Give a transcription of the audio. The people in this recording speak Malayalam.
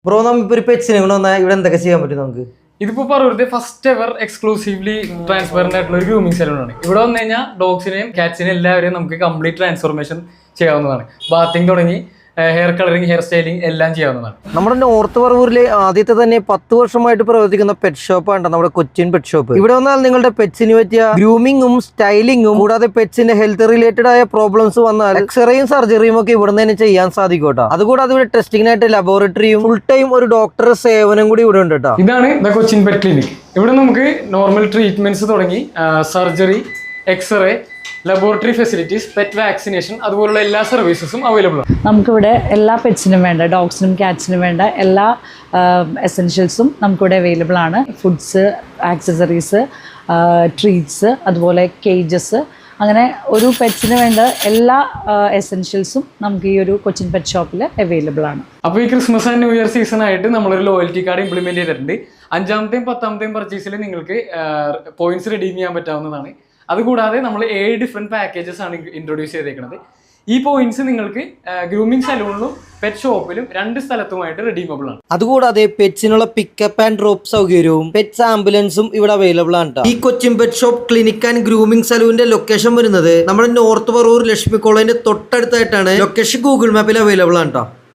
ബ്രോ നമ്മളിപ്പോൾ ഒരു പെറ്റ്സിനെ കൊണ്ട് വന്നാൽ ഇവിടെ എന്തൊക്കെ ചെയ്യാൻ പറ്റും നമുക്ക്? ഇതിപ്പോ പറവൂരത്തെ ഫസ്റ്റ് എവർ എക്സ്ക്ലൂസീവ്ലി ട്രാൻസ്പെറന്റ് ആയിട്ടുള്ള ഒരു ഗ്രൂമിംഗ് സലൂൺ ആണ്. ഇവിടെ വന്നു കഴിഞ്ഞാൽ ഡോഗ്സിനെയും കാറ്റ്സിനെയും എല്ലാവരെയും നമുക്ക് കംപ്ലീറ്റ് ട്രാൻസ്ഫോർമേഷൻ ചെയ്യാവുന്നതാണ്. ബാത്തിങ് തുടങ്ങി ഹെയർ കളറിങ്, ഹെയർ സ്റ്റൈലിംഗ് എല്ലാം ചെയ്യാവുന്നതാണ്. നമ്മുടെ നോർത്ത് പറവൂരിലെ ആദ്യത്തെ തന്നെ 10 വർഷമായിട്ട് പ്രവർത്തിക്കുന്ന പെറ്റ് ഷോപ്പാണ് നമ്മുടെ കൊച്ചിൻ പെറ്റ് ഷോപ്പ്. ഇവിടെ വന്നാൽ നിങ്ങളുടെ പെറ്റ്സിന് പറ്റിയ ഗ്രൂമിങ്ങും സ്റ്റൈലിങ്ങും കൂടാതെ പെറ്റ്സിന്റെ ഹെൽത്ത് റിലേറ്റഡ് ആയ പ്രോബ്ലംസ് വന്നാൽ എക്സ്റേയും സർജറിയും ഒക്കെ ഇവിടെ തന്നെ ചെയ്യാൻ സാധിക്കും കേട്ടോ. അതുകൂടാതെ ഇവിടെ ടെസ്റ്റിംഗിനായിട്ട് ലബോറട്ടറിയും ഫുൾ ടൈം ഒരു ഡോക്ടറുടെ സേവനം കൂടി ഇവിടെ ഉണ്ട് കേട്ടോ. ഇതാണ് ദ കൊച്ചിൻ പെറ്റ് ക്ലിനിക്. ഇവിടെ നമുക്ക് നോർമൽ ട്രീറ്റ്മെന്റ്സ് തുടങ്ങി surgery, x-ray, laboratory facilities, pet vaccination അതുപോലുള്ള എല്ലാ സർവീസസും അവൈലബിൾ ആണ്. നമുക്കിവിടെ എല്ലാ പെറ്റ്സിനും വേണ്ട, ഡോഗ്സിനും കാറ്റ്സിനും വേണ്ട എല്ലാ എസെൻഷ്യൽസും നമുക്കിവിടെ അവൈലബിൾ ആണ്. ഫുഡ്സ്, ആക്സസറീസ്, ട്രീറ്റ്സ്, അതുപോലെ കേജസ്, അങ്ങനെ ഒരു പെറ്റ്സിന് വേണ്ട എല്ലാ എസെൻഷ്യൽസും നമുക്ക് ഈ ഒരു കൊച്ചിൻ പെറ്റ് ഷോപ്പിൽ അവൈലബിൾ ആണ്. അപ്പോൾ ഈ Christmas and new year season ആയിട്ട് നമ്മളൊരു ലോയൽറ്റി കാർഡ് ഇംപ്ലിമെന്റ് ചെയ്തിട്ടുണ്ട്. 5ാമത്തെയും 10ാമത്തെയും പർച്ചേസിൽ നിങ്ങൾക്ക് പോയിന്റ്സ് റിഡീം ചെയ്യാൻ പറ്റാവുന്നതാണ്. അതുകൂടാതെ നമ്മൾ 7 ഡിഫറെന്റ് പാക്കേജസ് ആണ് ഇൻട്രൊഡ്യൂസ് ചെയ്തേക്കുന്നത്. ഈ പോയിന്റ്സ് നിങ്ങൾക്ക് ഗ്രൂമിംഗ് സലൂണിലും പെറ്റ് ഷോപ്പിലും 2 സ്ഥലത്തുമായിട്ട് റിഡീമബിൾ ആണ്. അതുകൂടാതെ പെറ്റ്സിനുള്ള പിക്കപ്പ് ആൻഡ് ഡ്രോപ്പ് സൗകര്യവും പെറ്റ്സ് ആംബുലൻസും ഇവിടെ അവൈലബിൾ ആണ്. ഈ Cochin pet shop clinic and grooming സലൂണിന്റെ ലൊക്കേഷൻ വരുന്നത് നമ്മുടെ നോർത്ത് പറവൂർ ലക്ഷ്മി കോളേജിന്റെ തൊട്ടടുത്തായിട്ടാണ്. ലൊക്കേഷൻ ഗൂഗിൾ മാപ്പിൽ അവൈലബിൾ ആണ് കേട്ടോ.